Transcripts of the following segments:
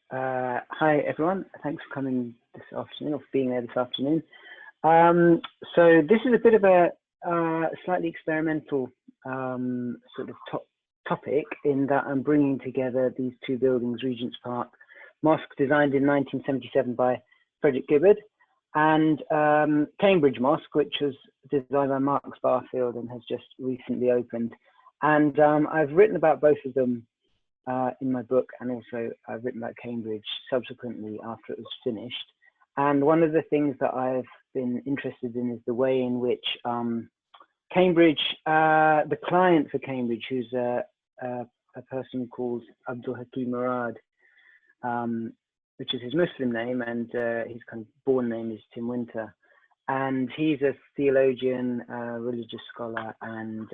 Hi everyone, thanks for coming this afternoon, or for being there this afternoon. So this is a bit of a slightly experimental sort of topic, in that I'm bringing together these two buildings, Regent's Park Mosque, designed in 1977 by Frederick Gibberd, and Cambridge Mosque, which was designed by Marks Barfield and has just recently opened. And I've written about both of them in my book, and also I've written about Cambridge subsequently after it was finished. And one of the things that I've been interested in is the way in which Cambridge, the client for Cambridge, who's a person called Abdul Hakim Murad, which is his Muslim name, and his kind of born name is Tim Winter. And he's a theologian, religious scholar, and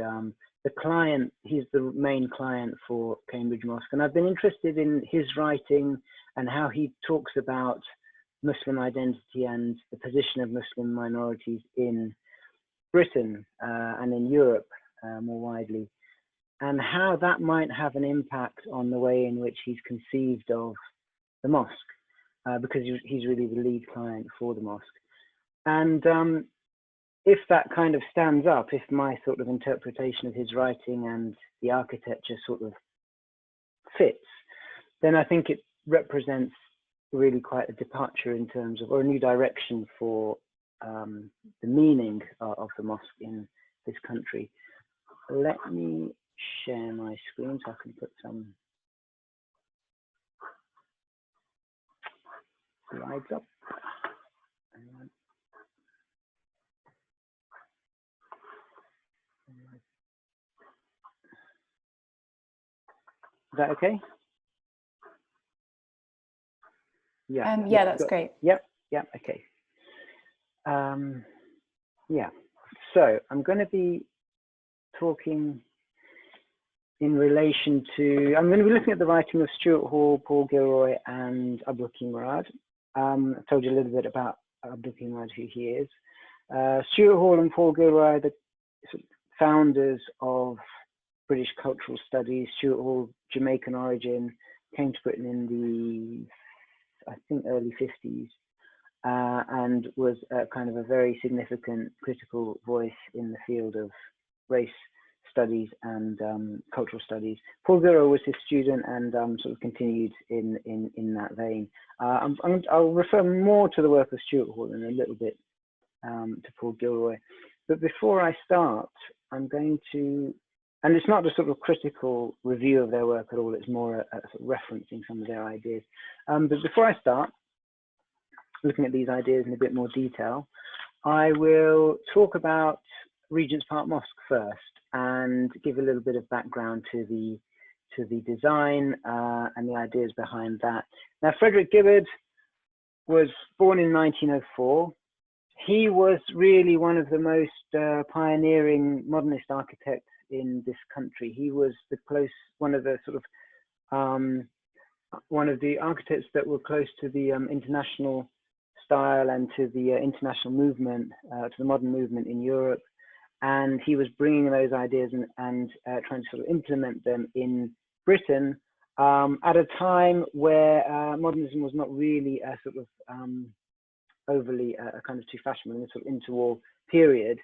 the client, he's the main client for Cambridge Mosque. And I've been interested in his writing and how he talks about Muslim identity and the position of Muslim minorities in Britain and in Europe more widely, and how that might have an impact on the way in which he's conceived of the mosque, because he's really the lead client for the mosque. And if that kind of stands up, if my sort of interpretation of his writing and the architecture sort of fits, then I think it represents really quite a departure in terms of, or a new direction for the meaning of the mosque in this country. Let me share my screen so I can put some slides up. Is that okay? Yeah. Yeah, that's great. Yep. Okay. Yeah. So I'm going to be talking in relation to, I'm going to be looking at the writing of Stuart Hall, Paul Gilroy, and Abdul Murad. I told you a little bit about Abdul Murad, who he is. Stuart Hall and Paul Gilroy are the founders of British cultural studies. Stuart Hall, Jamaican origin, came to Britain in the, I think, early 50s, and was kind of a very significant critical voice in the field of race studies and cultural studies. Paul Gilroy was his student and sort of continued in that vein. I'll refer more to the work of Stuart Hall in a little bit, to Paul Gilroy. But before I start, I'm going to, and it's not a sort of critical review of their work at all, it's more a sort of referencing some of their ideas. But before I start looking at these ideas in a bit more detail, I will talk about Regent's Park Mosque first, and give a little bit of background to the design and the ideas behind that. Now, Frederick Gibberd was born in 1904. He was really one of the most pioneering modernist architects in this country. He was one of the architects that were close to the international style and to the international movement, to the modern movement in Europe. And he was bringing those ideas and trying to sort of implement them in Britain at a time where modernism was not really a sort of overly kind of too fashionable, in the sort of interwar period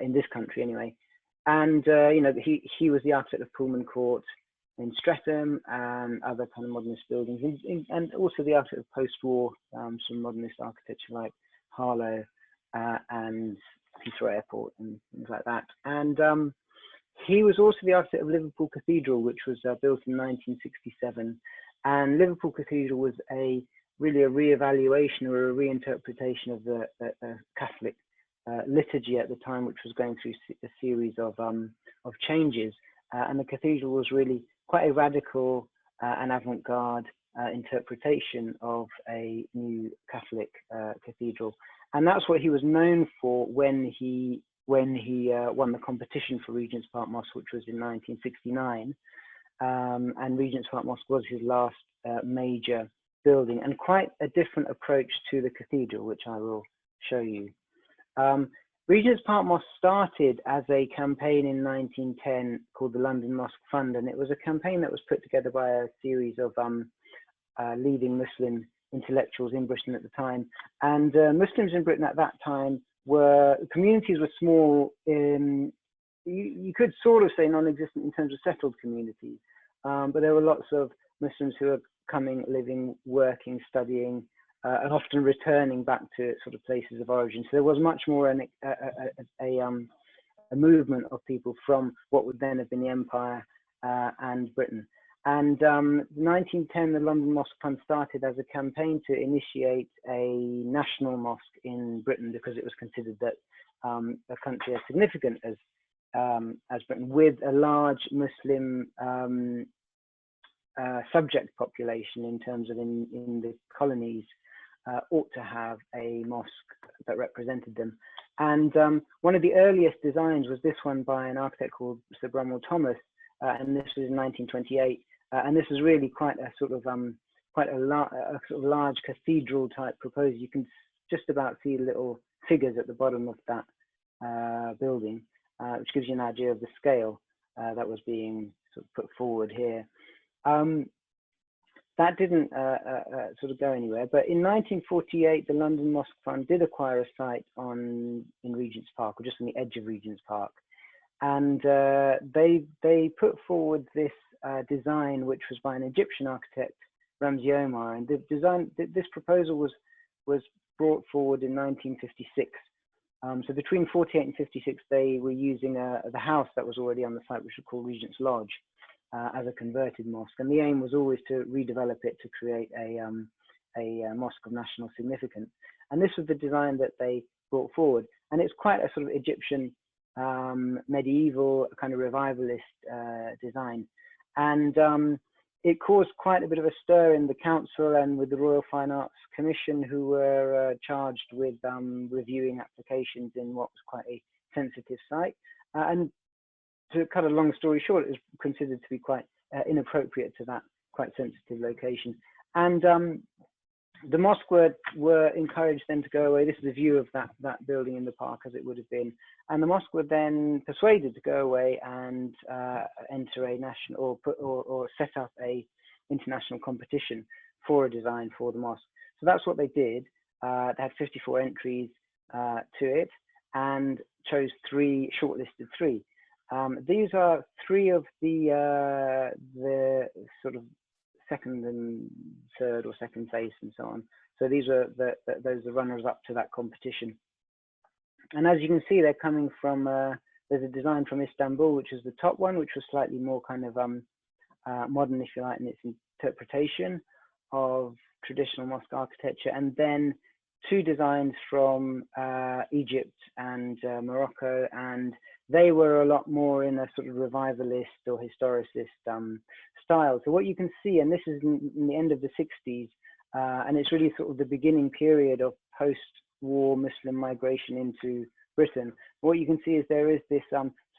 in this country anyway. And you know, he was the architect of Pullman Court in Streatham and other kind of modernist buildings, and also the architect of post-war some modernist architecture like Harlow and Heathrow Airport and things like that. And he was also the architect of Liverpool Cathedral, which was built in 1967. And Liverpool Cathedral was really a re-evaluation or a reinterpretation of the Catholic liturgy at the time, which was going through a series of changes. And the cathedral was really quite a radical and avant-garde interpretation of a new Catholic cathedral. And that's what he was known for when he won the competition for Regent's Park Mosque, which was in 1969. And Regent's Park Mosque was his last major building, and quite a different approach to the cathedral, which I will show you. Regent's Park Mosque started as a campaign in 1910 called the London Mosque Fund, and it was a campaign that was put together by a series of leading Muslim intellectuals in Britain at the time. And Muslims in Britain at that time communities were small. You could sort of say non-existent in terms of settled communities, but there were lots of Muslims who were coming, living, working, studying, and often returning back to sort of places of origin. So there was much more a movement of people from what would then have been the Empire and Britain. And 1910, the London Mosque Fund started as a campaign to initiate a national mosque in Britain, because it was considered that a country as significant as Britain, with a large Muslim subject population in terms of in the colonies, ought to have a mosque that represented them. And one of the earliest designs was this one by an architect called Sir Bromwell Thomas, and this was in 1928. And this was really quite a sort of large cathedral type proposal. You can just about see little figures at the bottom of that building, which gives you an idea of the scale that was being sort of put forward here. That didn't sort of go anywhere, but in 1948, the London Mosque Fund did acquire a site in Regent's Park, or just on the edge of Regent's Park, and they put forward this design, which was by an Egyptian architect, Ramsey Omar, and this proposal was brought forward in 1956. So between 48 and 56, they were using the house that was already on the site, which was called Regent's Lodge, as a converted mosque, and the aim was always to redevelop it to create a mosque of national significance. And this was the design that they brought forward, and it's quite a sort of Egyptian medieval kind of revivalist design, and it caused quite a bit of a stir in the council and with the Royal Fine Arts Commission, who were charged with reviewing applications in what was quite a sensitive site. And to cut a long story short, it was considered to be quite inappropriate to that quite sensitive location. And the mosque were encouraged then to go away. This is a view of that building in the park as it would have been. And the mosque were then persuaded to go away and enter a national or set up a international competition for a design for the mosque. So that's what they did. They had 54 entries to it and chose shortlisted three. These are three of the sort of second and third or second place and so on. So these are those are runners up to that competition. And as you can see, they're coming from, there's a design from Istanbul, which is the top one, which was slightly more kind of modern, if you like, in its interpretation of traditional mosque architecture. And then two designs from Egypt and Morocco, and they were a lot more in a sort of revivalist or historicist style. So what you can see, and this is in the end of the 60s, and it's really sort of the beginning period of post-war Muslim migration into Britain. What you can see is there is this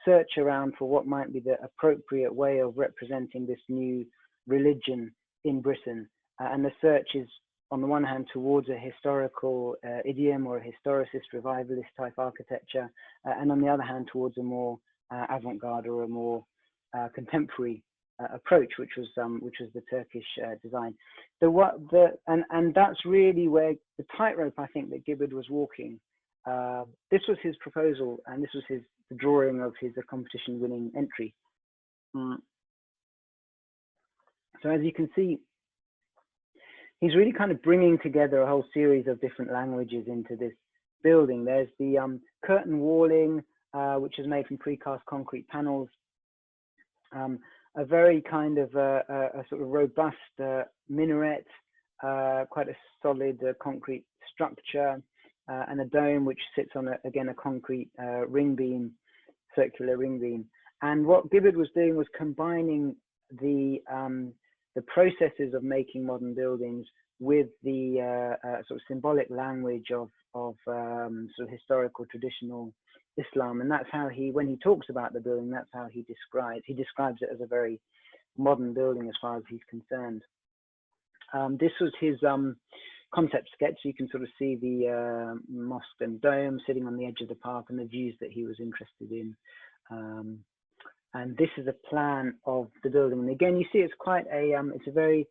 search around for what might be the appropriate way of representing this new religion in Britain. And the search is, on the one hand, towards a historical idiom or a historicist revivalist type architecture, and on the other hand, towards a more avant-garde or a more contemporary approach, which was the Turkish design. And that's really where the tightrope, I think, that Gibberd was walking. This was his proposal, and this was the drawing of his competition-winning entry. So as you can see, he's really kind of bringing together a whole series of different languages into this building. There's the curtain walling, which is made from precast concrete panels. A very kind of a sort of robust minaret, quite a solid concrete structure, and a dome which sits on again a concrete ring beam, circular ring beam. And what Gibberd was doing was combining the processes of making modern buildings with the sort of symbolic language of sort of historical traditional Islam. And that's how when he talks about the building, that's how he describes it as a very modern building as far as he's concerned. This was his concept sketch. So you can sort of see the mosque and dome sitting on the edge of the park and the views that he was interested in. And this is a plan of the building. And again, you see it's quite a, it's a very,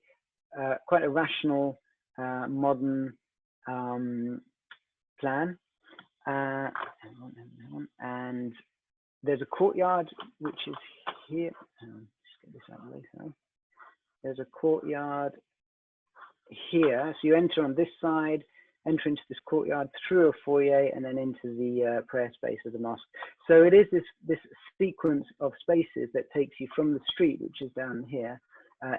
quite a rational, modern plan. And there's a courtyard which is here. Just get this out of the way. Sorry. There's a courtyard here. So you enter on this side, enter into this courtyard through a foyer, and then into the prayer space of the mosque. So it is this sequence of spaces that takes you from the street, which is down here,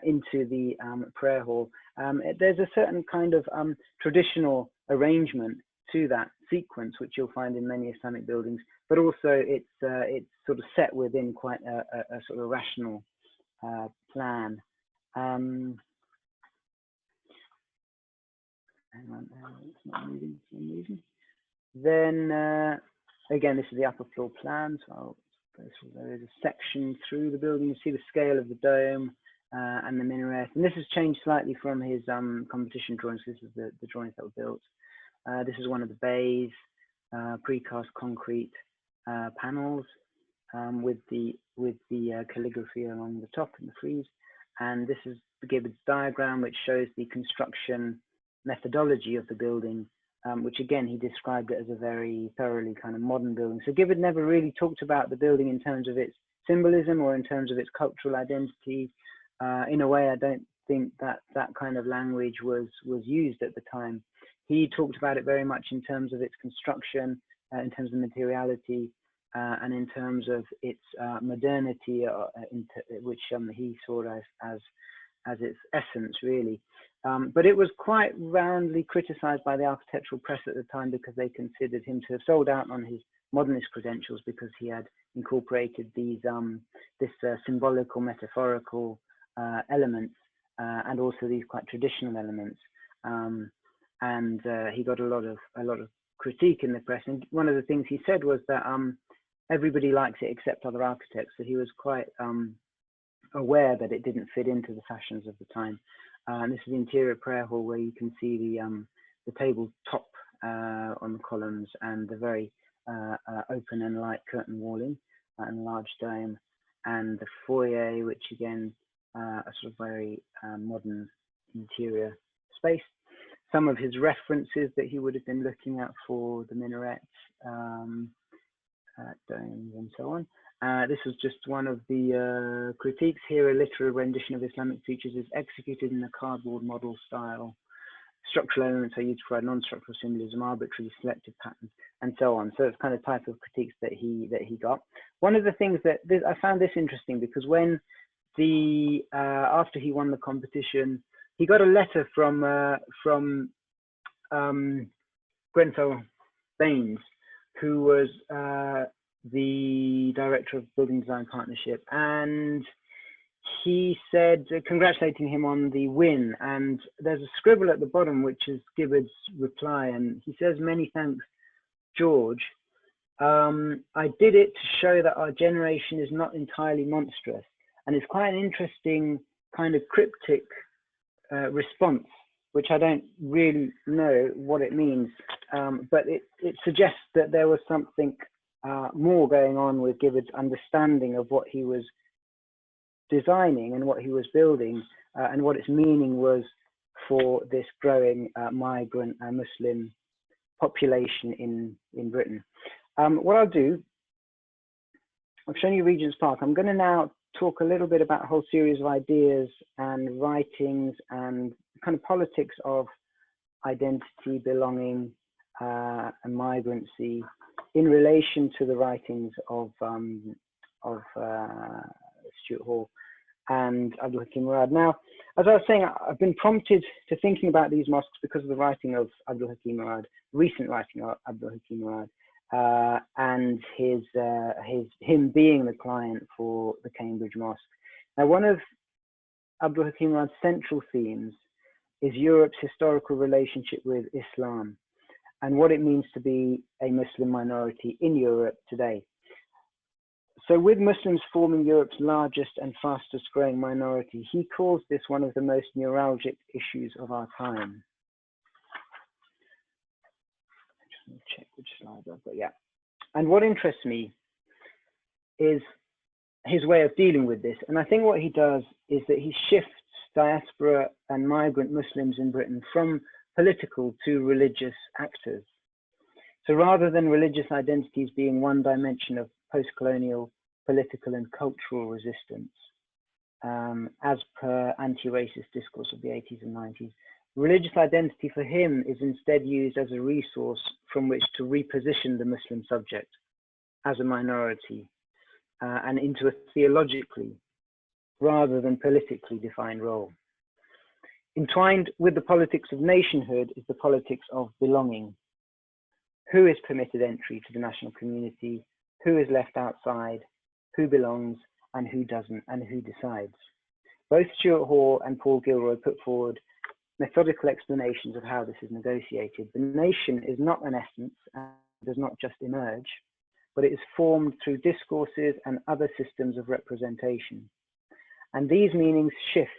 into the prayer hall. There's a certain kind of traditional arrangement to that sequence, which you'll find in many Islamic buildings, but also it's sort of set within quite a sort of rational plan. Hang on, it's not moving for some reason. Then again, this is the upper floor plan. So I'll go through. There is a section through the building. You see the scale of the dome and the minaret. And this has changed slightly from his competition drawings. This is the drawings that were built. This is one of the bays, precast concrete panels with the calligraphy along the top and the frieze. And this is the Gibberd's diagram, which shows the construction methodology of the building, which again, he described it as a very thoroughly kind of modern building. So Gibberd never really talked about the building in terms of its symbolism or in terms of its cultural identity. In a way, I don't think that kind of language was used at the time. He talked about it very much in terms of its construction, in terms of materiality, and in terms of its modernity, which he saw as its essence, really. But it was quite roundly criticized by the architectural press at the time because they considered him to have sold out on his modernist credentials because he had incorporated these this symbolical, metaphorical elements and also these quite traditional elements. And he got a lot of critique in the press. And one of the things he said was that everybody likes it except other architects. So he was quite aware that it didn't fit into the fashions of the time. And this is the interior prayer hall where you can see the table top on the columns and the very open and light curtain walling and large dome, and the foyer, which again a sort of very modern interior space. Some of his references that he would have been looking at for the minarets, domes, and so on. This was just one of the critiques. Here, a literal rendition of Islamic features is executed in a cardboard model style. Structural elements are used to provide non-structural symbolism, arbitrarily selected patterns, and so on. So it's kind of type of critiques that he got. One of the things that I found this interesting because when after he won the competition, he got a letter from Grenfell Baines, who was the director of Building Design Partnership, and he said, congratulating him on the win. And there's a scribble at the bottom, which is Gibberd's reply, and he says, "Many thanks, George. I did it to show that our generation is not entirely monstrous." And it's quite an interesting kind of cryptic response, which I don't really know what it means, but it suggests that there was something more going on with Gibberd's understanding of what he was designing and what he was building, and what its meaning was for this growing migrant Muslim population in Britain. What I'll do, I've shown you Regent's Park. I'm going to now talk a little bit about a whole series of ideas and writings and kind of politics of identity, belonging, and migrancy in relation to the writings of Stuart Hall and Abdul Hakim Murad. Now, as I was saying, I've been prompted to thinking about these mosques because of the writing of Abdul Hakim Murad, recent writing of Abdul Hakim Murad, and him being the client for the Cambridge Mosque. Now, one of Abdul Hakim Murad's central themes is Europe's historical relationship with Islam and what it means to be a Muslim minority in Europe today. So with Muslims forming Europe's largest and fastest growing minority, he calls this one of the most neuralgic issues of our time. check which slide I've got. Yeah. And what interests me is his way of dealing with this. And I think what he does is that he shifts diaspora and migrant Muslims in Britain from political to religious actors. So rather than religious identities being one dimension of post-colonial political and cultural resistance, as per anti-racist discourse of the 80s and 90s, religious identity for him is instead used as a resource from which to reposition the Muslim subject as a minority and into a theologically rather than politically defined role. Entwined with the politics of nationhood is the politics of belonging. Who is permitted entry to the national community? Who is left outside? Who belongs and who doesn't, and who decides? Both Stuart Hall and Paul Gilroy put forward methodical explanations of how this is negotiated. The nation is not an essence and does not just emerge, but it is formed through discourses and other systems of representation. And these meanings shift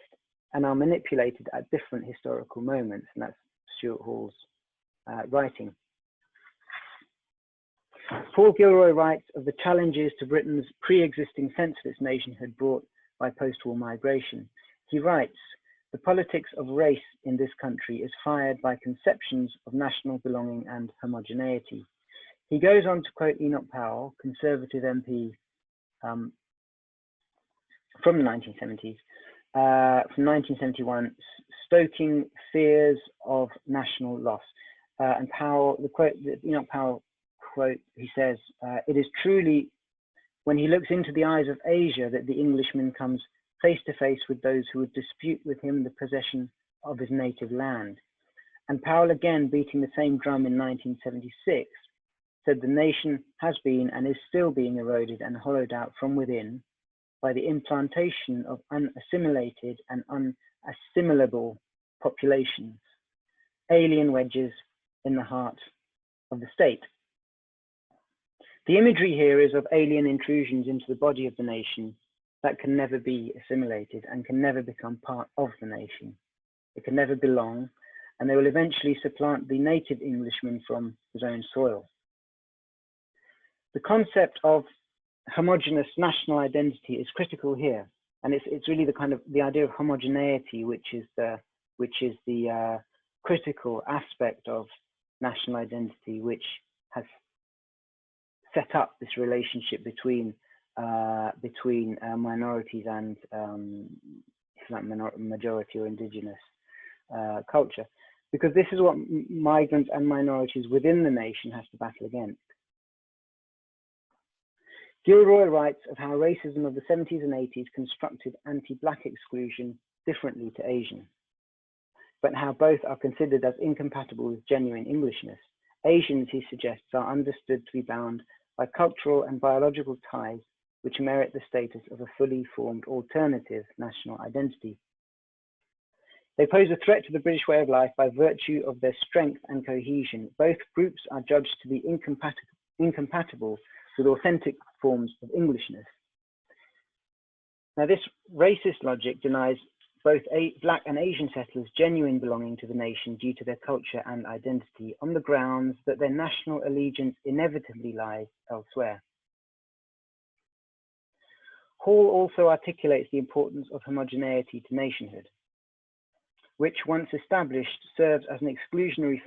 and are manipulated at different historical moments, and that's Stuart Hall's writing. Paul Gilroy writes of the challenges to Britain's pre-existing sense of its nationhood brought by post-war migration. He writes, "The politics of race in this country is fired by conceptions of national belonging and homogeneity." He goes on to quote Enoch Powell, Conservative MP from the 1970s, from 1971, stoking fears of national loss. And Powell, the Enoch Powell quote, he says, "It is truly when he looks into the eyes of Asia that the Englishman comes face to face with those who would dispute with him the possession of his native land." And Powell, again beating the same drum in 1976, said the nation has been and is still being eroded and hollowed out from within by the implantation of unassimilated and unassimilable populations, alien wedges in the heart of the state. The imagery here is of alien intrusions into the body of the nation that can never be assimilated and can never become part of the nation. It can never belong, and they will eventually supplant the native Englishman from his own soil. The concept of homogeneous national identity is critical here, and it's really the idea of homogeneity, which is the critical aspect of national identity, which has set up this relationship between minorities and majority or indigenous culture, because this is what migrants and minorities within the nation has to battle against. Gilroy writes of how racism of the 70s and 80s constructed anti-Black exclusion differently to Asian, but how both are considered as incompatible with genuine Englishness. Asians, he suggests, are understood to be bound by cultural and biological ties which merit the status of a fully formed alternative national identity. They pose a threat to the British way of life by virtue of their strength and cohesion. Both groups are judged to be incompatible with authentic forms of Englishness. Now, this racist logic denies both Black and Asian settlers genuine belonging to the nation due to their culture and identity, on the grounds that their national allegiance inevitably lies elsewhere. Hall also articulates the importance of homogeneity to nationhood, which, once established, serves as an exclusionary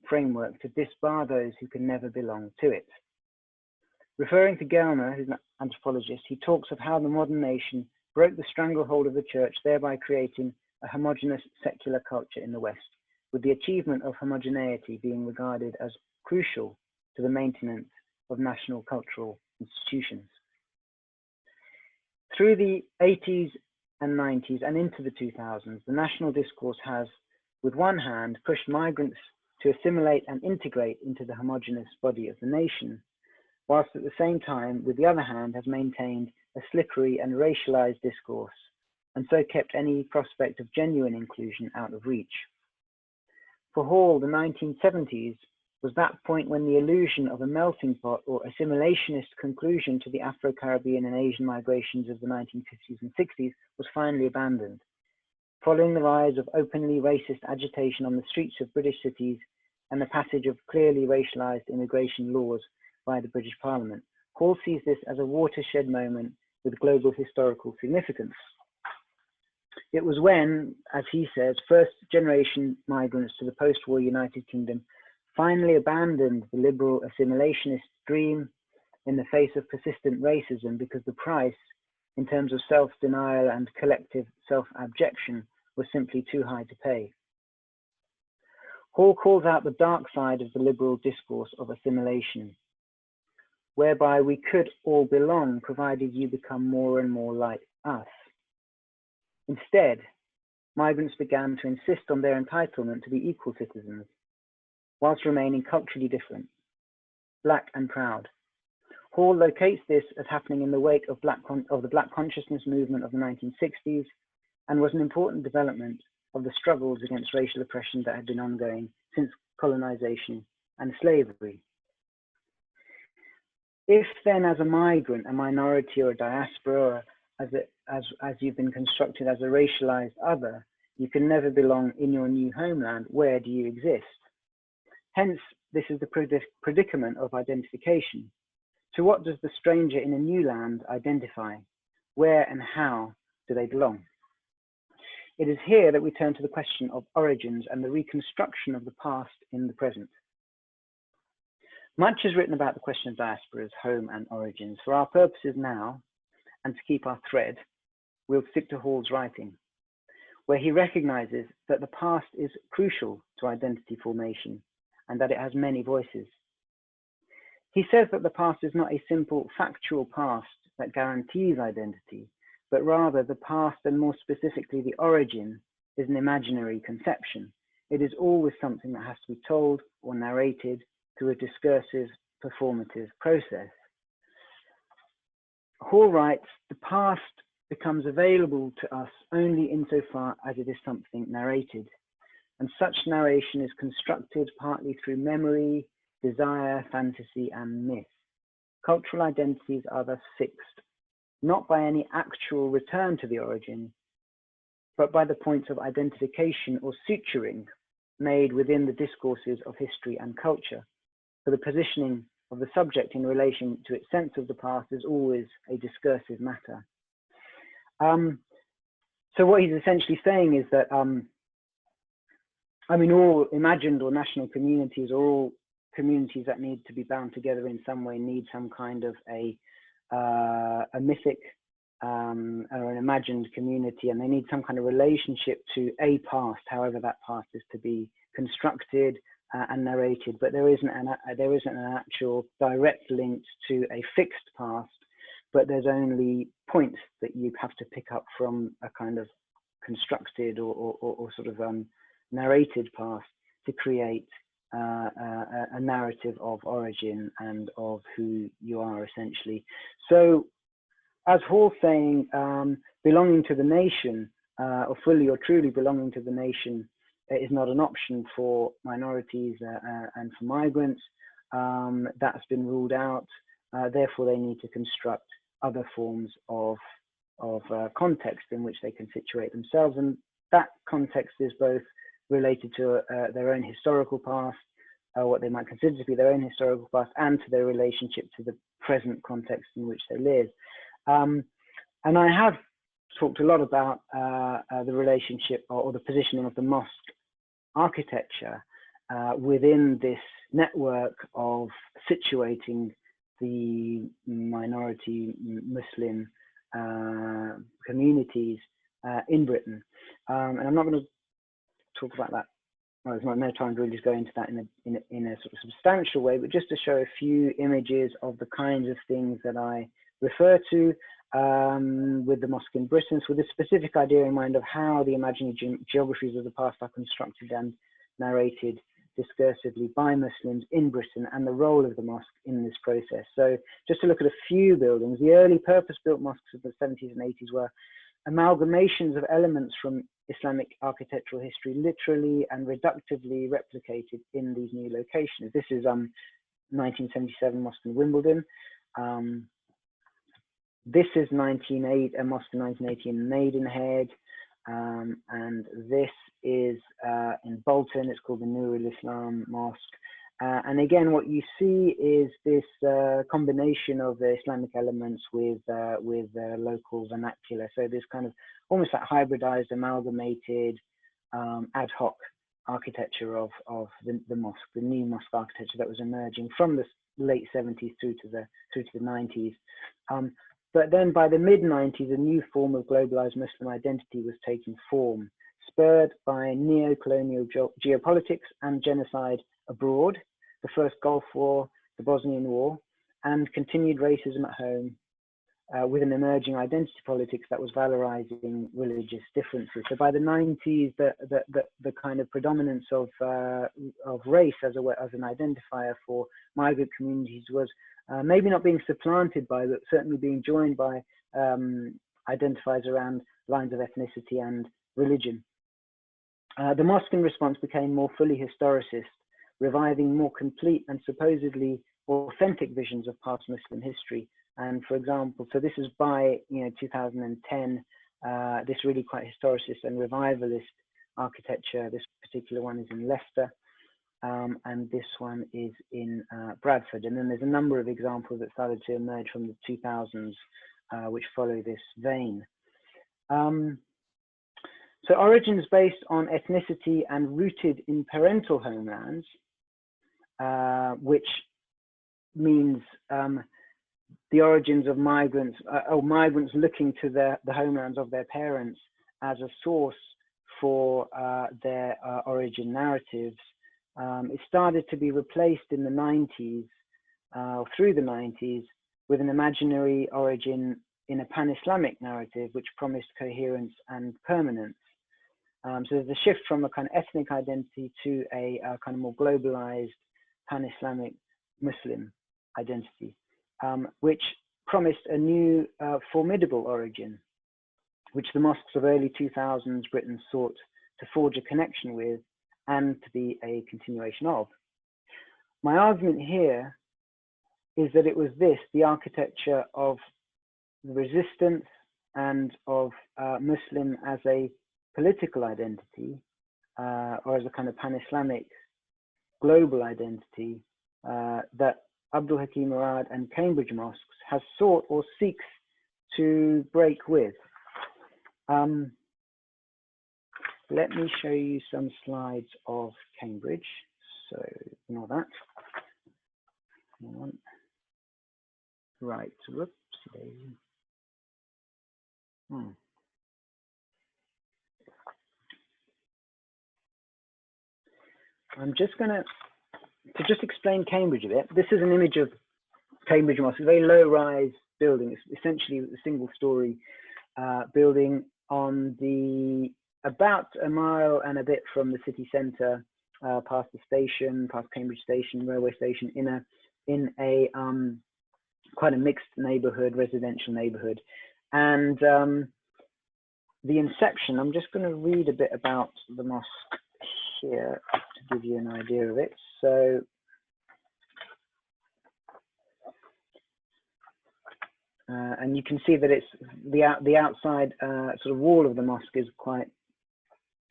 framework to disbar those who can never belong to it. Referring to Gelner, who's an anthropologist, he talks of how the modern nation broke the stranglehold of the church, thereby creating a homogeneous secular culture in the West, with the achievement of homogeneity being regarded as crucial to the maintenance of national cultural institutions. Through the 80s and 90s and into the 2000s, the national discourse has, with one hand, pushed migrants to assimilate and integrate into the homogeneous body of the nation, whilst at the same time, with the other hand, has maintained a slippery and racialized discourse, and so kept any prospect of genuine inclusion out of reach. For Hall, the 1970s was that point when the illusion of a melting pot or assimilationist conclusion to the Afro-Caribbean and Asian migrations of the 1950s and 60s was finally abandoned. Following the rise of openly racist agitation on the streets of British cities, and the passage of clearly racialized immigration laws by the British Parliament. Hall sees this as a watershed moment with global historical significance. It was when, as he says, first-generation migrants to the post-war United Kingdom finally abandoned the liberal assimilationist dream in the face of persistent racism, because the price, in terms of self-denial and collective self-abjection, was simply too high to pay. Hall calls out the dark side of the liberal discourse of assimilation, whereby we could all belong provided you become more and more like us. Instead, migrants began to insist on their entitlement to be equal citizens, whilst remaining culturally different, black and proud. Hall locates this as happening in the wake of the Black consciousness movement of the 1960s, and was an important development of the struggles against racial oppression that had been ongoing since colonization and slavery. If then, as a migrant, a minority, or a diaspora, or as you've been constructed as a racialized other, you can never belong in your new homeland, where do you exist? Hence, this is the predicament of identification. To what does the stranger in a new land identify? Where and how do they belong? It is here that we turn to the question of origins and the reconstruction of the past in the present. Much is written about the question of diasporas, home and origins. For our purposes now, and to keep our thread, we'll stick to Hall's writing, where he recognizes that the past is crucial to identity formation and that it has many voices. He says that the past is not a simple factual past that guarantees identity, but rather the past, and more specifically the origin, is an imaginary conception. It is always something that has to be told or narrated through a discursive, performative process. Hall writes, the past becomes available to us only insofar as it is something narrated, and such narration is constructed partly through memory, desire, fantasy, and myth. Cultural identities are thus fixed, not by any actual return to the origin, but by the points of identification or suturing made within the discourses of history and culture. For the positioning of the subject in relation to its sense of the past is always a discursive matter. So what he's essentially saying is that, all imagined or national communities, or all communities that need to be bound together in some way, need some kind of a mythic or an imagined community, and they need some kind of relationship to a past, however that past is to be constructed and narrated. But there isn't an actual direct link to a fixed past, but there's only points that you have to pick up from a kind of constructed or sort of narrated past to create a narrative of origin and of who you are, essentially. So, as Hall's saying, belonging to the nation, or fully or truly belonging to the nation, is not an option for minorities and for migrants. That's been ruled out. Therefore, they need to construct other forms of context in which they can situate themselves, and that context is both related to their own historical past, what they might consider to be their own historical past, and to their relationship to the present context in which they live. And I have talked a lot about the relationship or the positioning of the mosque architecture within this network of situating the minority Muslim communities in Britain. And I'm not going to talk about that. Well, there's no time to really just go into that in a sort of substantial way, but just to show a few images of the kinds of things that I refer to with the mosque in Britain, with a specific idea in mind of how the imaginary geographies of the past are constructed and narrated discursively by Muslims in Britain, and the role of the mosque in this process. So just to look at a few buildings, the early purpose-built mosques of the 70s and 80s were amalgamations of elements from Islamic architectural history, literally and reductively replicated in these new locations. This is 1977 mosque in Wimbledon. This is a mosque in 1980 in Maidenhead, and this is in Bolton. It's called the Nurul Islam Mosque. And again, what you see is this combination of the Islamic elements with local vernacular. So this kind of almost like hybridized, amalgamated, ad hoc architecture of the mosque, the new mosque architecture that was emerging from the late 70s through to the 90s. But then by the mid 90s, a new form of globalized Muslim identity was taking form, spurred by neo-colonial geopolitics and genocide abroad, the first Gulf War, the Bosnian War, and continued racism at home, with an emerging identity politics that was valorizing religious differences. So by the 90s, the kind of predominance of race as an identifier for migrant communities was maybe not being supplanted by, but certainly being joined by identifiers around lines of ethnicity and religion. The mosque in response became more fully historicist, reviving more complete and supposedly authentic visions of past Muslim history. And for example, so this is by 2010, this really quite historicist and revivalist architecture. This particular one is in Leicester, and this one is in Bradford. And then there's a number of examples that started to emerge from the 2000s, which follow this vein. So origins based on ethnicity and rooted in parental homelands, which means the origins of migrants, or migrants looking to the homelands of their parents as a source for their origin narratives. It started to be replaced in the 90s, through the 90s, with an imaginary origin in a pan-Islamic narrative, which promised coherence and permanence. So there's a shift from a kind of ethnic identity to a kind of more globalized pan-Islamic Muslim identity, which promised a new formidable origin, which the mosques of early 2000s Britain sought to forge a connection with and to be a continuation of. My argument here is that it was this, the architecture of resistance and of Muslim as a political identity, or as a kind of pan-Islamic global identity, that Abdul, Hakim, Murad and Cambridge Mosques has sought or seeks to break with. Let me show you some slides of Cambridge. So ignore that. Right, whoops. I'm just going to just explain Cambridge a bit. This is an image of Cambridge Mosque, a very low-rise building. It's essentially a single-story building on about a mile and a bit from the city centre, past the station, past Cambridge Station, railway station, in a quite a mixed neighbourhood, residential neighbourhood. And the inception, I'm just going to read a bit about the mosque here to give you an idea of it. So and you can see that it's the outside sort of wall of the mosque is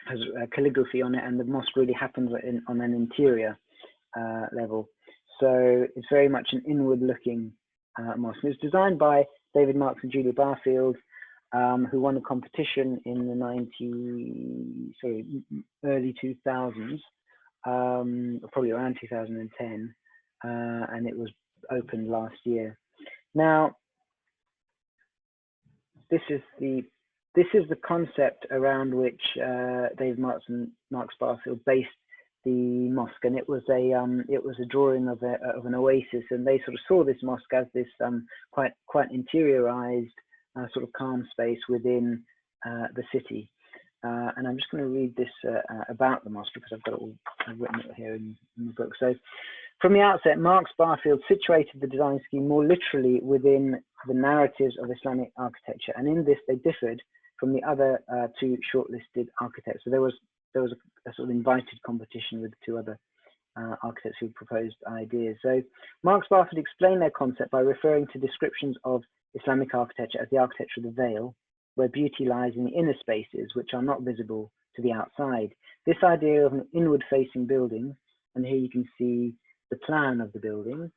has calligraphy on it, and the mosque really happens on an interior level. So it's very much an inward-looking mosque. It was designed by David Marks and Julia Barfield, who won a competition in the early 2000s, probably around 2010, and it was opened last year. Now, this is the concept around which David Marks and Marks Barfield based the mosque, and it was a drawing of an oasis, and they sort of saw this mosque as this quite interiorized sort of calm space within the city. And I'm just going to read this about the mosque because I've written it here in the book. So, from the outset, Marks Barfield situated the design scheme more literally within the narratives of Islamic architecture, and in this they differed from the other two shortlisted architects. So there was a sort of invited competition with two other architects who proposed ideas. So Marks Barfield explained their concept by referring to descriptions of Islamic architecture as the architecture of the veil, where beauty lies in the inner spaces which are not visible to the outside. this idea of an inward-facing building, and here you can see the plan of the building.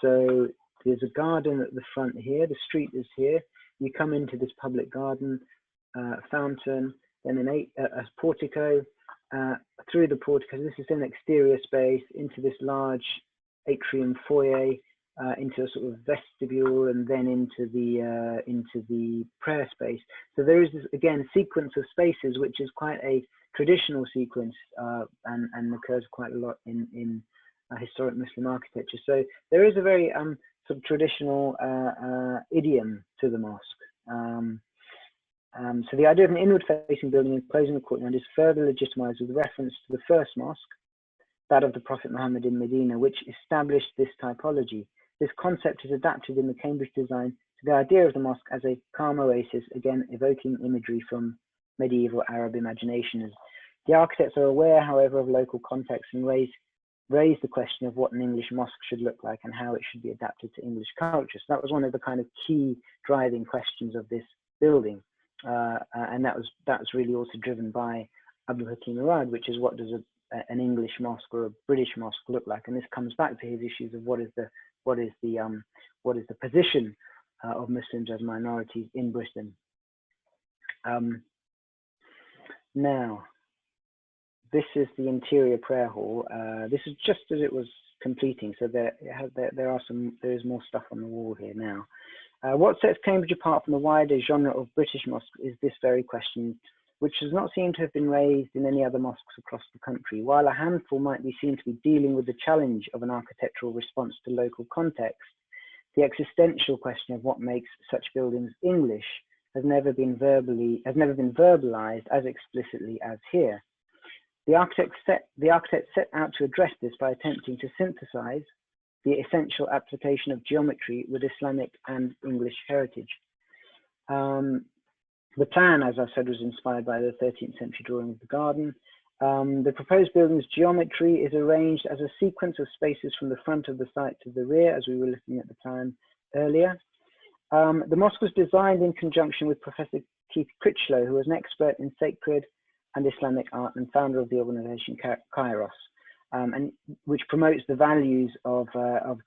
So there's a garden at the front here, the street is here. You come into this public garden, fountain, then a portico, through the portico, this is an exterior space, into this large atrium foyer, into a sort of vestibule, and then into the prayer space. So there is this, again, sequence of spaces, which is quite a traditional sequence, and occurs quite a lot in historic Muslim architecture. So there is a very sort of traditional idiom to the mosque. So the idea of an inward-facing building enclosing the courtyard is further legitimized with reference to the first mosque, that of the Prophet Muhammad in Medina, which established this typology. This concept is adapted in the Cambridge design to the idea of the mosque as a calm oasis, again evoking imagery from medieval Arab imaginations. The architects are aware, however, of local context and raise the question of what an English mosque should look like and how it should be adapted to English culture. So that was one of the kind of key driving questions of this building. And that was really also driven by Abdul Hakim Murad, which is what does an English mosque or a British mosque look like? And this comes back to his issues of what is the position of Muslims as minorities in Britain. Now, this is the interior prayer hall. This is just as it was completing, so there is more stuff on the wall here now. What sets Cambridge apart from the wider genre of British mosques is this very question, which does not seem to have been raised in any other mosques across the country. While a handful might be seen to be dealing with the challenge of an architectural response to local context, the existential question of what makes such buildings English has never been verbalized as explicitly as here. The architect set out to address this by attempting to synthesize the essential application of geometry with Islamic and English heritage. The plan, as I said, was inspired by the 13th century drawing of the garden. The proposed building's geometry is arranged as a sequence of spaces from the front of the site to the rear, as we were looking at the plan earlier. The mosque was designed in conjunction with Professor Keith Critchlow, who was an expert in sacred and Islamic art and founder of the organization Kairos, and which promotes the values of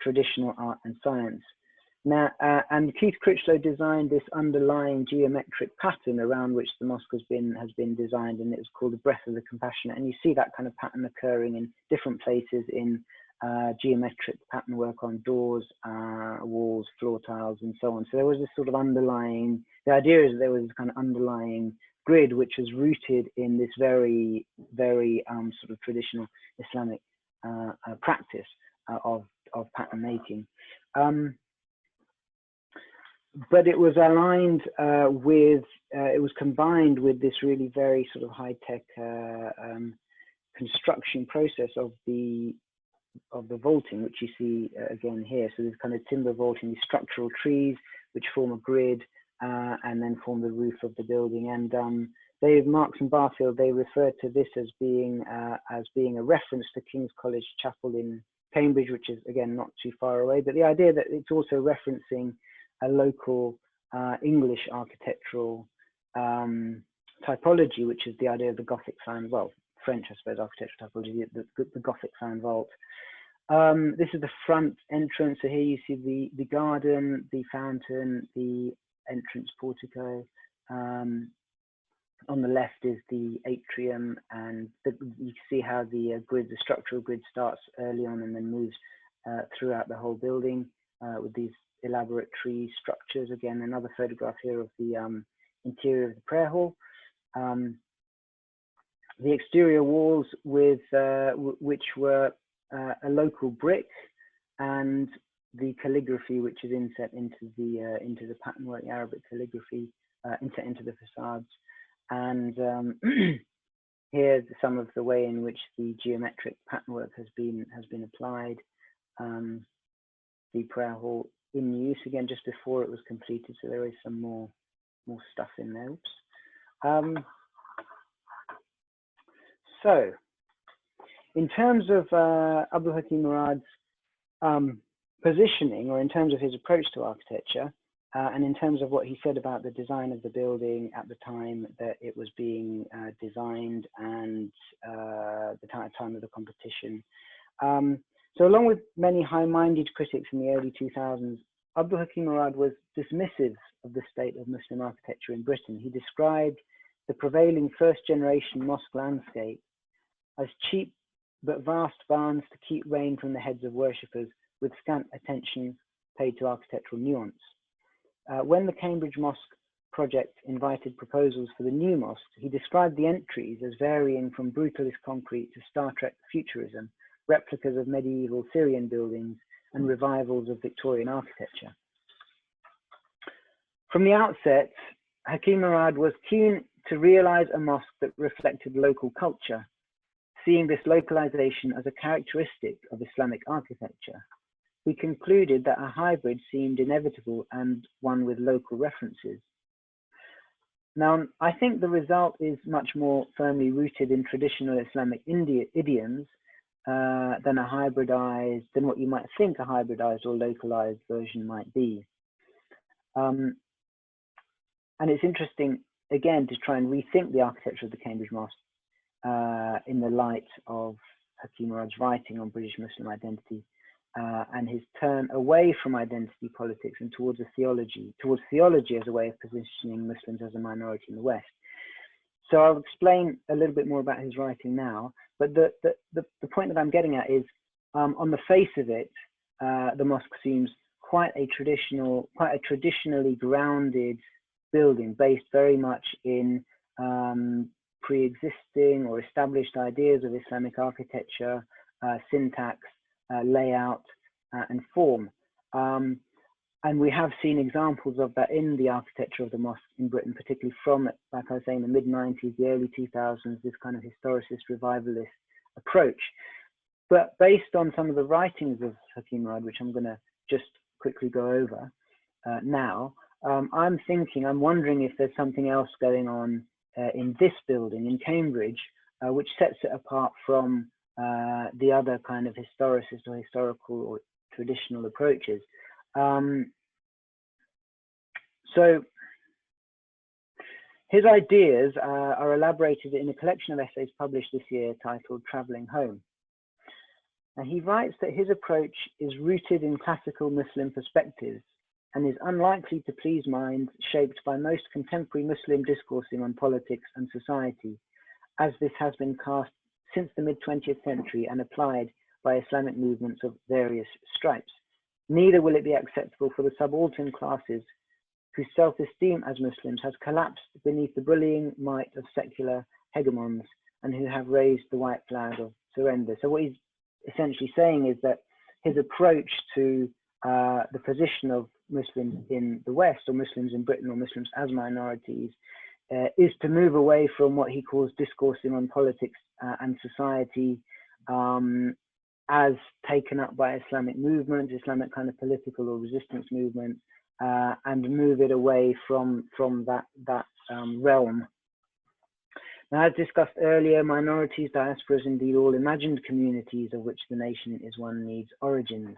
traditional art and science. Now, and Keith Critchlow designed this underlying geometric pattern around which the mosque has been designed, and it was called the Breath of the Compassionate. And you see that kind of pattern occurring in different places in geometric pattern work on doors, walls, floor tiles, and so on. So there was this sort of underlying. The idea is that there was this kind of underlying grid which was rooted in this very, very sort of traditional Islamic practice of pattern making. But it was aligned it was combined with this really very sort of high-tech construction process of the vaulting, which you see again here. So there's kind of timber vaulting, these structural trees which form a grid and then form the roof of the building. And Marks and Barfield, they referred to this as being a reference to King's College Chapel in Cambridge, which is again not too far away. But the idea that it's also referencing a local English architectural typology, which is the idea of the Gothic fan, well, French, I suppose, architectural typology, the Gothic fan vault. This is the front entrance. So here you see the garden, the fountain, the entrance portico. On the left is the atrium, and you can see how the structural grid starts early on and then moves throughout the whole building with these elaborate tree structures. Again, another photograph here of the interior of the prayer hall. The exterior walls which were a local brick, and the calligraphy which is inset into the patternwork, the Arabic calligraphy into the facades. And here's some of the way in which the geometric patternwork has been applied. The prayer hall in use again just before it was completed, so there is some more stuff in there. Oops. So in terms of Abdul Hakim Murad's positioning, or in terms of his approach to architecture, and in terms of what he said about the design of the building at the time that it was being designed and the time of the competition. So along with many high-minded critics in the early 2000s, Abdul Hakim Murad was dismissive of the state of Muslim architecture in Britain. He described the prevailing first-generation mosque landscape as cheap but vast barns to keep rain from the heads of worshippers, with scant attention paid to architectural nuance. When the Cambridge Mosque project invited proposals for the new mosque, he described the entries as varying from brutalist concrete to Star Trek futurism, replicas of medieval Syrian buildings, and revivals of Victorian architecture. From the outset, Hakim Murad was keen to realize a mosque that reflected local culture, seeing this localization as a characteristic of Islamic architecture. He concluded that a hybrid seemed inevitable and one with local references. Now, I think the result is much more firmly rooted in traditional Islamic idioms than what you might think a hybridized or localized version might be. And it's interesting, again, to try and rethink the architecture of the Cambridge Mosque in the light of Hakim Murad's writing on British Muslim identity and his turn away from identity politics and towards theology as a way of positioning Muslims as a minority in the West. So I'll explain a little bit more about his writing now, but the point that I'm getting at is, on the face of it, the mosque seems quite a traditionally grounded building, based very much in pre-existing or established ideas of Islamic architecture, syntax, layout, and form. And we have seen examples of that in the architecture of the mosque in Britain, particularly from, like I was saying, the mid-90s, the early 2000s, this kind of historicist, revivalist approach. But based on some of the writings of Hakim Murad, which I'm going to just quickly go over now, I'm wondering if there's something else going on in this building in Cambridge, which sets it apart from the other kind of historicist or historical or traditional approaches. So his ideas are elaborated in a collection of essays published this year titled Travelling Home. And he writes that his approach is rooted in classical Muslim perspectives and is unlikely to please minds shaped by most contemporary Muslim discoursing on politics and society, as this has been cast since the mid-20th century and applied by Islamic movements of various stripes. Neither will it be acceptable for the subaltern classes whose self-esteem as Muslims has collapsed beneath the bullying might of secular hegemons and who have raised the white flag of surrender. So what he's essentially saying is that his approach to the position of Muslims in the West, or Muslims in Britain, or Muslims as minorities, is to move away from what he calls discoursing on politics and society as taken up by Islamic movements, Islamic kind of political or resistance movements, and move it away from that realm. Now, as discussed earlier, minorities, diasporas, indeed all imagined communities of which the nation is one needs origins.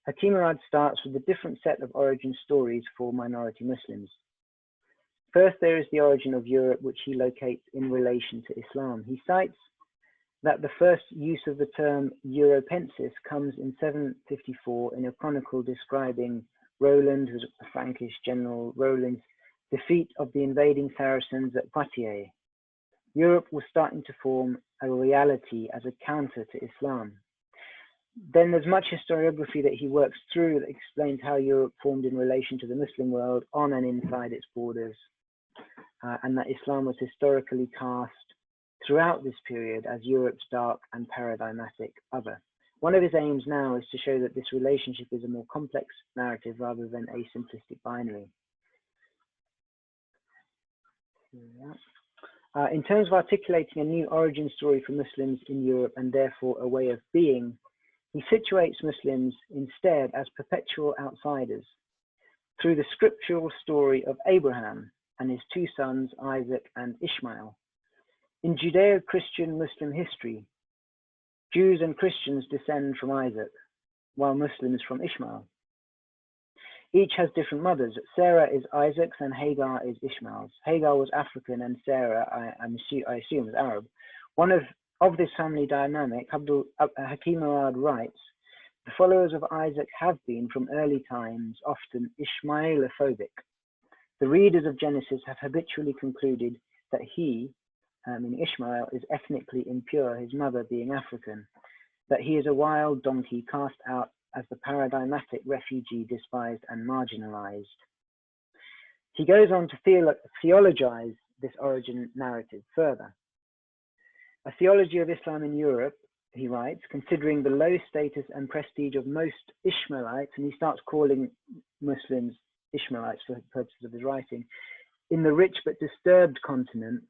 Hakim Murad starts with a different set of origin stories for minority Muslims. First, there is the origin of Europe, which he locates in relation to Islam. He cites that the first use of the term Europensis comes in 754 in a chronicle describing Roland, who's a Frankish general, Roland's defeat of the invading Saracens at Poitiers. Europe was starting to form a reality as a counter to Islam. Then there's much historiography that he works through that explains how Europe formed in relation to the Muslim world on and inside its borders, and that Islam was historically cast throughout this period as Europe's dark and paradigmatic other. One of his aims now is to show that this relationship is a more complex narrative rather than a simplistic binary. In terms of articulating a new origin story for Muslims in Europe and therefore a way of being, he situates Muslims instead as perpetual outsiders through the scriptural story of Abraham and his two sons, Isaac and Ishmael. In Judeo-Christian Muslim history, Jews and Christians descend from Isaac, while Muslims from Ishmael. Each has different mothers. Sarah is Isaac's and Hagar is Ishmael's. Hagar was African and Sarah, I assume, was Arab. One of this family dynamic, Hakim Murad writes, the followers of Isaac have been from early times often Ishmaelophobic. The readers of Genesis have habitually concluded that he, Ishmael, is ethnically impure, his mother being African, that he is a wild donkey cast out as the paradigmatic refugee, despised and marginalized. He goes on to theologize this origin narrative further. A theology of Islam in Europe, he writes, considering the low status and prestige of most Ishmaelites, and he starts calling Muslims Ishmaelites for the purposes of his writing, in the rich but disturbed continent,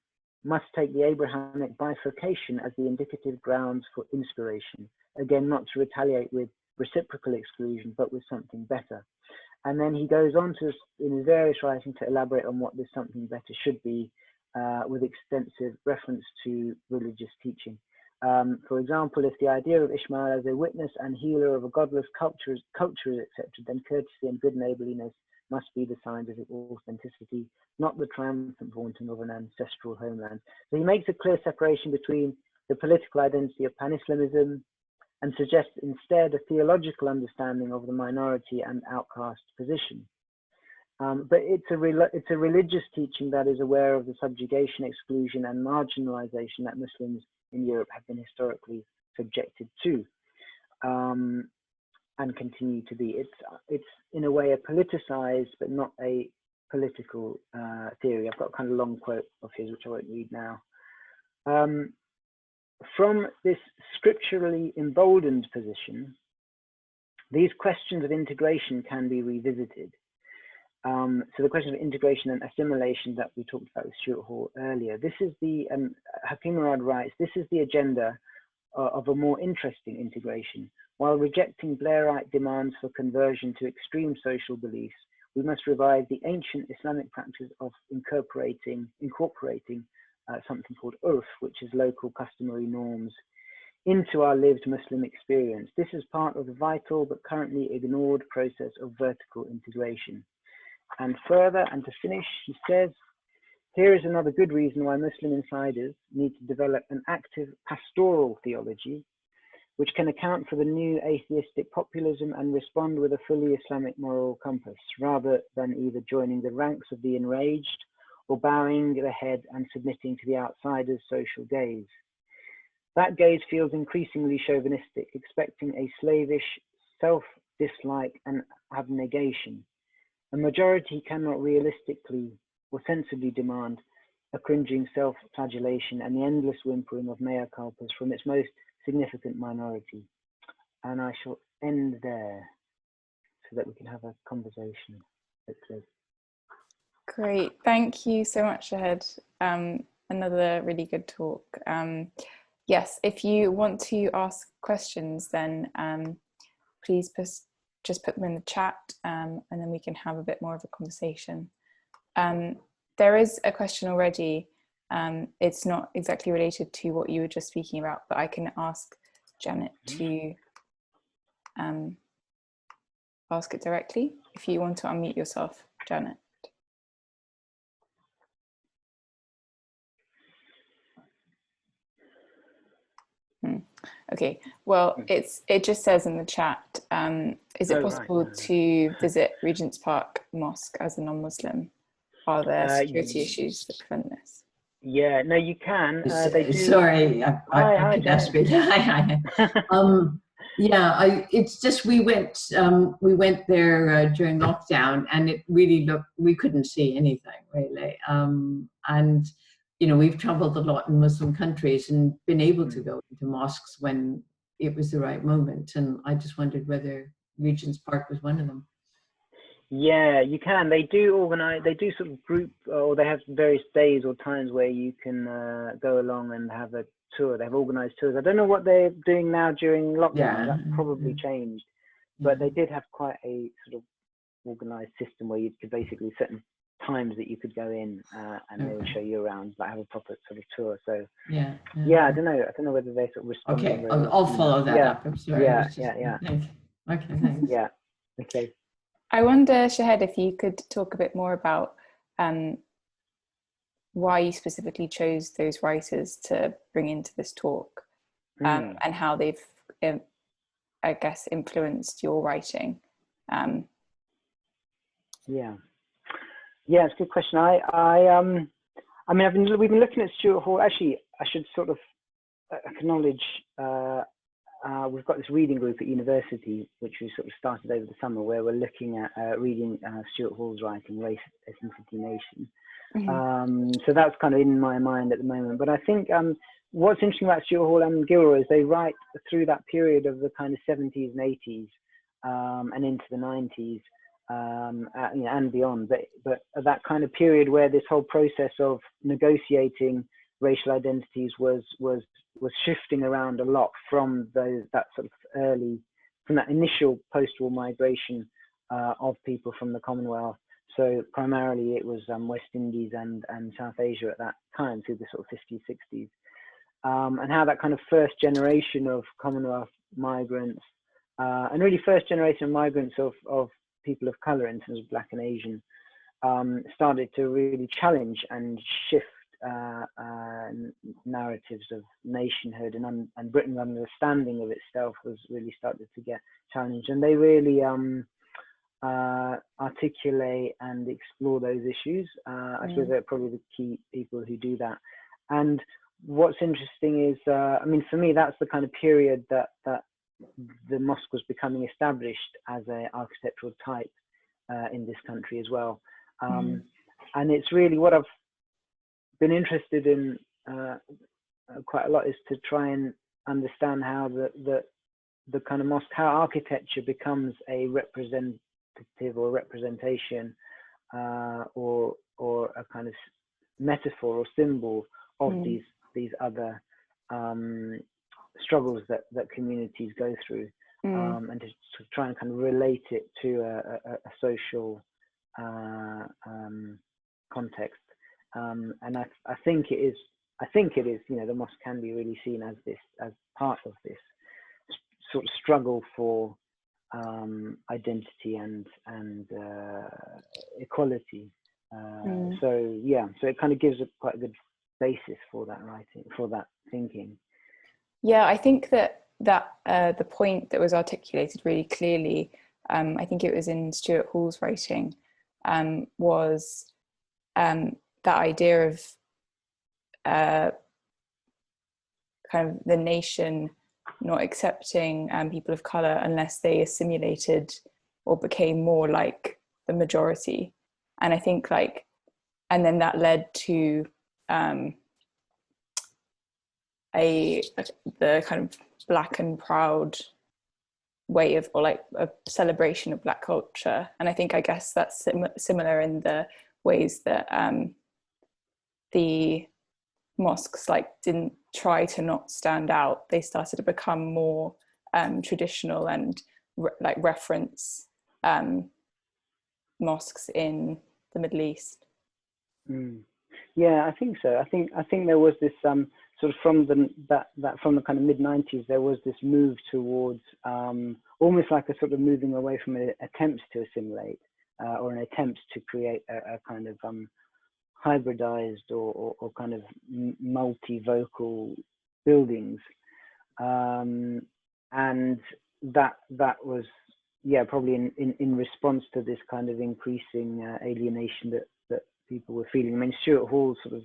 must take the Abrahamic bifurcation as the indicative grounds for inspiration. Again, not to retaliate with reciprocal exclusion, but with something better. And then he goes on to, in his various writings, to elaborate on what this something better should be, with extensive reference to religious teaching. For example, if the idea of Ishmael as a witness and healer of a godless culture is accepted, then courtesy and good neighborliness must be the signs of its authenticity, not the triumphant vaunting of an ancestral homeland. So he makes a clear separation between the political identity of pan-Islamism and suggests instead a theological understanding of the minority and outcast position. But it's a religious teaching that is aware of the subjugation, exclusion, and marginalization that Muslims in Europe have been historically subjected to, and continue to be. It's in a way a politicized but not a political theory. I've got a kind of long quote of his which I won't read now. From this scripturally emboldened position, these questions of integration can be revisited. So the question of integration and assimilation that we talked about with Stuart Hall earlier, this is the, Hakim Murad writes, this is the agenda of a more interesting integration. While rejecting Blairite demands for conversion to extreme social beliefs, we must revive the ancient Islamic practice of incorporating something called urf, which is local customary norms, into our lived Muslim experience. This is part of the vital but currently ignored process of vertical integration. And further, and to finish, he says, here is another good reason why Muslim insiders need to develop an active pastoral theology, which can account for the new atheistic populism and respond with a fully Islamic moral compass, rather than either joining the ranks of the enraged or bowing the head and submitting to the outsider's social gaze. That gaze feels increasingly chauvinistic, expecting a slavish self-dislike and abnegation. A majority cannot realistically or sensibly demand a cringing self-flagellation and the endless whimpering of mea culpas from its most significant minority. And I shall end there so that we can have a conversation, hopefully. Great, thank you so much, Shahed. Another really good talk. Yes, if you want to ask questions, then please just put them in the chat, and then we can have a bit more of a conversation. There is a question already. It's not exactly related to what you were just speaking about, but I can ask Janet to ask it directly if you want to unmute yourself, Janet. Okay, well, it just says in the chat, is it possible to visit Regent's Park Mosque as a non-Muslim? Are there security issues that prevent this? Yeah, no, you can. They do. Sorry, I could ask it. Yeah, it's just we went there during lockdown, and it really looked, we couldn't see anything really, and you know, we've traveled a lot in Muslim countries and been able to go into mosques when it was the right moment. And I just wondered whether Regent's Park was one of them. Yeah, you can. They do organize, they do sort of group, or they have various days or times where you can go along and have a tour. They have organized tours. I don't know what they're doing now during lockdown. Yeah. That's probably changed. But they did have quite a sort of organized system where you could basically certain times that you could go in and they would show you around, like have a proper sort of tour. So yeah, I don't know whether they sort of respond. Okay, I'll follow that up. I'm sorry. Yeah. Okay, thanks. Yeah. Okay. I wonder, Shahed, if you could talk a bit more about why you specifically chose those writers to bring into this talk, and how they've, I guess, influenced your writing. Yeah, it's a good question. I mean, we've been looking at Stuart Hall. Actually, I should sort of acknowledge we've got this reading group at university, which we sort of started over the summer, where we're looking at reading Stuart Hall's writing, Race, Ethnicity, Nation. So that's kind of in my mind at the moment. But I think what's interesting about Stuart Hall and Gilroy is they write through that period of the kind of 70s and 80s and into the 90s. You know, and beyond, but that kind of period where this whole process of negotiating racial identities was shifting around a lot from that initial post-war migration of people from the Commonwealth. So primarily it was West Indies and South Asia at that time, through the sort of 50s, 60s, and how that kind of first generation of Commonwealth migrants and really first generation of migrants of people of color in terms of Black and Asian started to really challenge and shift narratives of nationhood, and Britain's understanding of itself was really started to get challenged, and they really articulate and explore those issues. I suppose they're probably the key people who do that. And what's interesting is, I mean, for me, that's the kind of period that the mosque was becoming established as an architectural type in this country as well. And it's really what I've been interested in quite a lot, is to try and understand how the kind of mosque, how architecture becomes a representative or representation or a kind of metaphor or symbol of these other struggles that communities go through, and to try and kind of relate it to a social context. And I think it is, you know, the mosque can be really seen as part of this sort of struggle for identity and equality. So yeah, so it kind of gives quite a good basis for that writing, for that thinking. Yeah, I think that the point that was articulated really clearly, I think it was in Stuart Hall's writing, was that idea of kind of the nation not accepting people of colour unless they assimilated or became more like the majority. And I think and then that led to the kind of Black and proud way of, or like a celebration of Black culture. And I guess that's similar in the ways that the mosques didn't try to not stand out. They started to become more traditional and reference mosques in the Middle East. Yeah, I think so. I think there was this sort of from the kind of mid-90s, there was this move towards almost like a sort of moving away from attempts to assimilate or an attempt to create a kind of hybridized or kind of multi-vocal buildings, and that was, yeah, probably in response to this kind of increasing alienation that people were feeling. I mean, Stuart Hall sort of,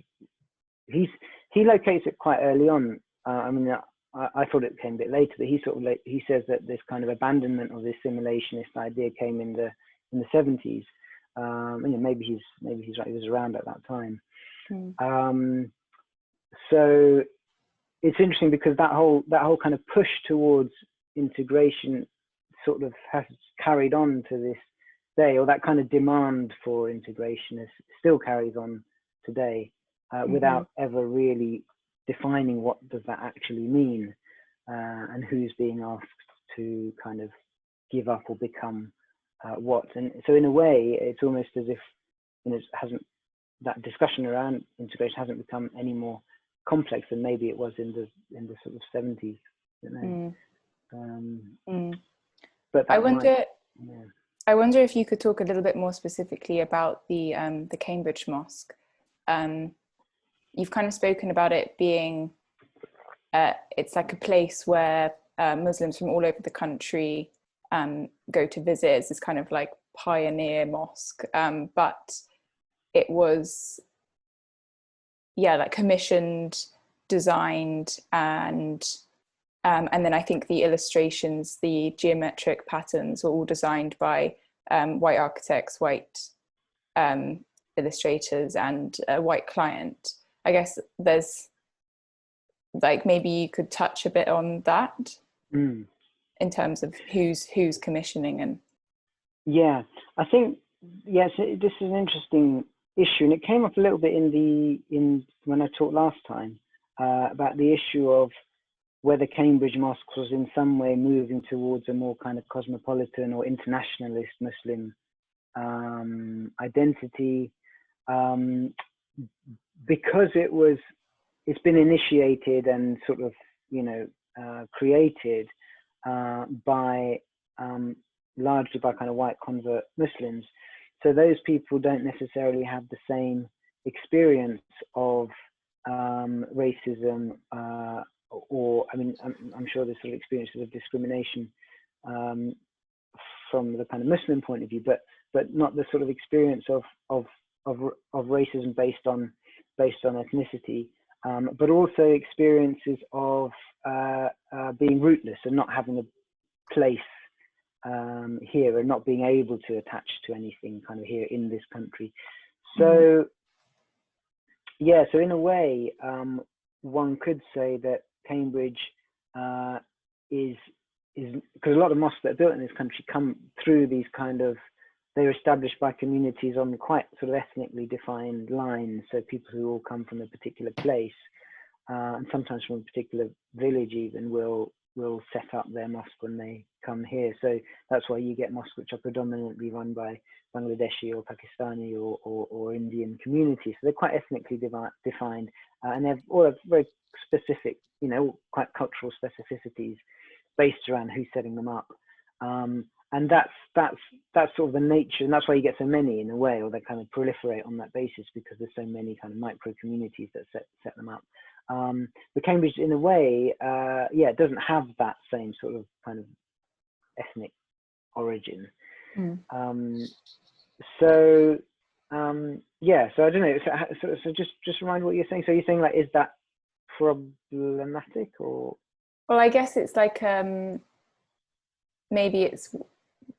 he locates it quite early on. I mean, I thought it came a bit later, but he says that this kind of abandonment of the assimilationist idea came in the 70s. And maybe he's right. He was around at that time. So it's interesting because that whole kind of push towards integration sort of has carried on to this day, or that kind of demand for integration still carries on today, without ever really defining what does that actually mean, and who's being asked to kind of give up or become what. And so in a way, it's almost as if, you know, that discussion around integration hasn't become any more complex than maybe it was in the sort of 70s. You know? But I wonder. I wonder if you could talk a little bit more specifically about the Cambridge Mosque. You've kind of spoken about it being, it's like a place where Muslims from all over the country go to visit. It's this kind of like pioneer mosque, but it was, yeah, like commissioned, designed, and then I think the illustrations, the geometric patterns were all designed by white architects, white illustrators, and a white client. I guess there's, like, maybe you could touch a bit on that in terms of who's commissioning. And yeah, I think, yes, this is an interesting issue, and it came up a little bit in when I talked last time about the issue of whether Cambridge Mosque was in some way moving towards a more kind of cosmopolitan or internationalist Muslim identity, because it's been initiated and sort of, you know, created by largely by kind of white convert Muslims. So those people don't necessarily have the same experience of racism, or I mean, I'm sure there's sort of experiences of discrimination from the kind of Muslim point of view, but not the sort of experience of racism based on ethnicity, but also experiences of being rootless and not having a place here, and not being able to attach to anything kind of here in this country. So yeah, so in a way, one could say that Cambridge is because a lot of mosques that are built in this country come through these kind of, they're established by communities on quite sort of ethnically defined lines. So people who all come from a particular place, and sometimes from a particular village even, will set up their mosque when they come here. So that's why you get mosques which are predominantly run by Bangladeshi or Pakistani or Indian communities. So they're quite ethnically defined, and they've all have very specific, you know, quite cultural specificities based around who's setting them up. And that's sort of the nature, and that's why you get so many in a way, or they kind of proliferate on that basis, because there's so many kind of micro communities that set them up. But Cambridge, in a way, yeah, it doesn't have that same sort of kind of ethnic origin. So yeah, so I don't know. So just remind what you're saying. So you're saying, like, is that problematic, or? Well, I guess it's like maybe it's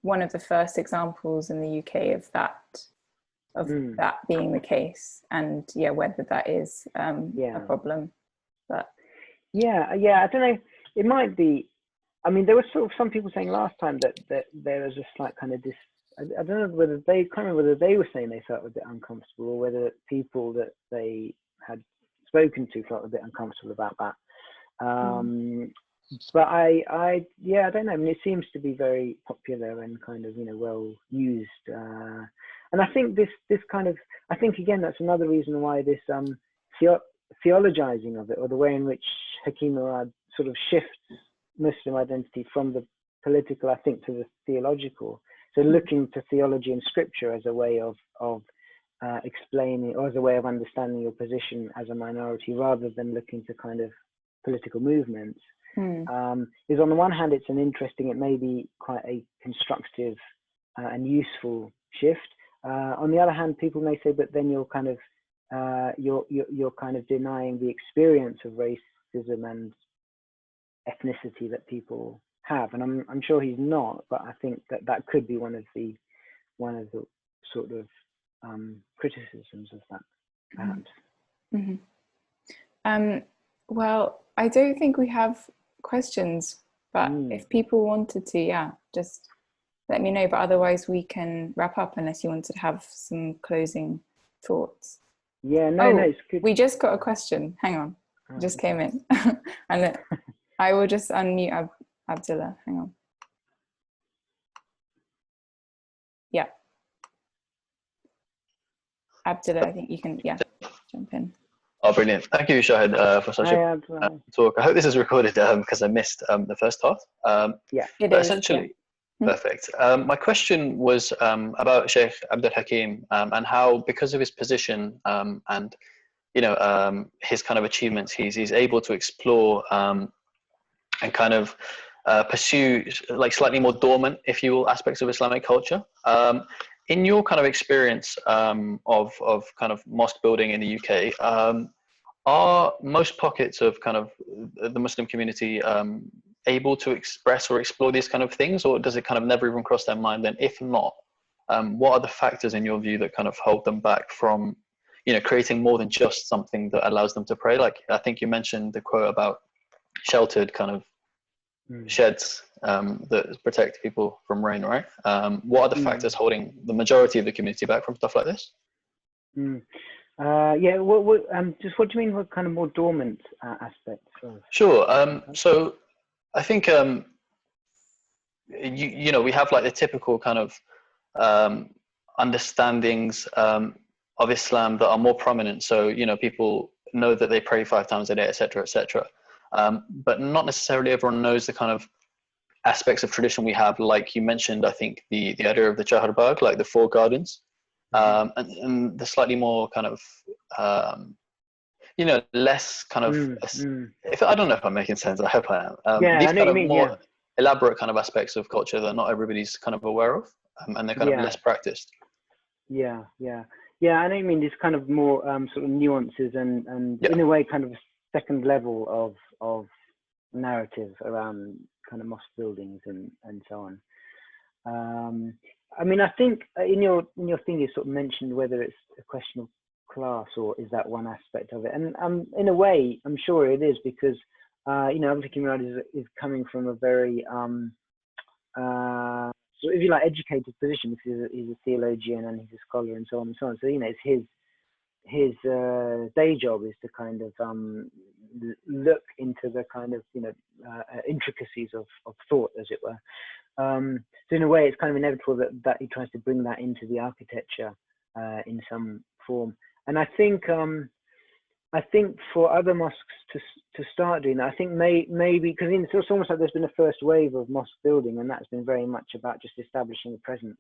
one of the first examples in the UK of that being the case, and yeah, whether that is a problem. But yeah, I don't know. It might be. I mean, there was sort of some people saying last time that there was a slight kind of I don't know whether they, can't remember whether they were saying they felt a bit uncomfortable, or whether people that they had spoken to felt a bit uncomfortable about that. But I don't know. I mean, it seems to be very popular and kind of, you know, well used. And I think this kind of, I think again, that's another reason why this theologizing of it, or the way in which Hakim Murad sort of shifts Muslim identity from the political, I think, to the theological. So looking to theology and scripture as a way of explaining, or as a way of understanding your position as a minority, rather than looking to kind of political movements. Is, on the one hand, it's an interesting, it may be quite a constructive and useful shift. On the other hand, people may say, but then you're kind of you're kind of denying the experience of racism and ethnicity that people have. And I'm sure he's not, but I think that could be one of the sort of criticisms of that, perhaps. Well, I don't think we have questions, but if people wanted to, just let me know. But otherwise we can wrap up, unless you wanted to have some closing thoughts. Yeah, no, it's good. We just got a question. Hang on. Just came in. And I will just unmute Abdullah. Hang on. Yeah. Abdullah, I think you can, jump in. Oh, brilliant. Thank you, Shahed, for such a talk. I hope this is recorded because I missed the first half. It but is, essentially, Perfect. My question was about Sheikh Abdul Hakim and how, because of his position and his kind of achievements, he's able to explore and kind of pursue like slightly more dormant, if you will, aspects of Islamic culture. In your kind of experience of kind of mosque building in the UK, are most pockets of kind of the Muslim community able to express or explore these kind of things, or does it kind of never even cross their mind? And if not, what are the factors in your view that kind of hold them back from, creating more than just something that allows them to pray? Like, I think you mentioned the quote about sheltered kind of sheds that protect people from rain, right? What are the factors holding the majority of the community back from stuff like this? Yeah, just what do you mean? What kind of more dormant aspects? Sure. So I think we have like the typical kind of understandings of Islam that are more prominent. So people know that they pray 5 times a day, etc., etc. But not necessarily everyone knows the kind of aspects of tradition we have. Like you mentioned, I think the idea of the Chahar Bagh, like the 4 gardens, and the slightly more kind of less kind of, if I don't know if I'm making sense, I hope I am. These kind of more elaborate kind of aspects of culture that not everybody's kind of aware of, and they're kind of less practiced. I know what you mean. These kind of more sort of nuances and in a way kind of a second level of narrative around kind of mosque buildings and so on. I mean, I think in your thing you sort of mentioned whether it's a question of class or is that one aspect of it, and in a way I'm sure it is, because Murad is coming from a very so if you like educated position, because he's a theologian and he's a scholar and so on and so on. So it's his day job is to kind of look into the kind of intricacies of thought, as it were. So in a way it's kind of inevitable that he tries to bring that into the architecture in some form. And I think for other mosques to start doing that, I think maybe because it's almost like there's been a first wave of mosque building, and that's been very much about just establishing a presence.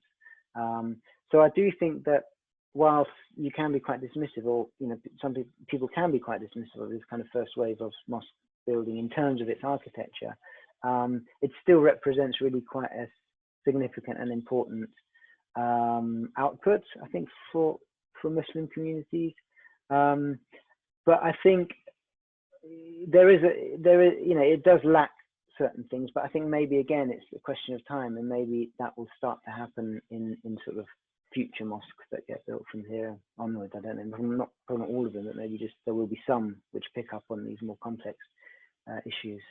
So I do think that whilst you can be quite dismissive, or some people can be quite dismissive of this kind of first wave of mosque building in terms of its architecture, it still represents really quite a significant and important output, I think, for Muslim communities. But I think there is it does lack certain things, but I think maybe again it's a question of time, and maybe that will start to happen in sort of future mosques that get built from here onwards. I don't know, probably not all of them, but maybe just there will be some which pick up on these more complex issues.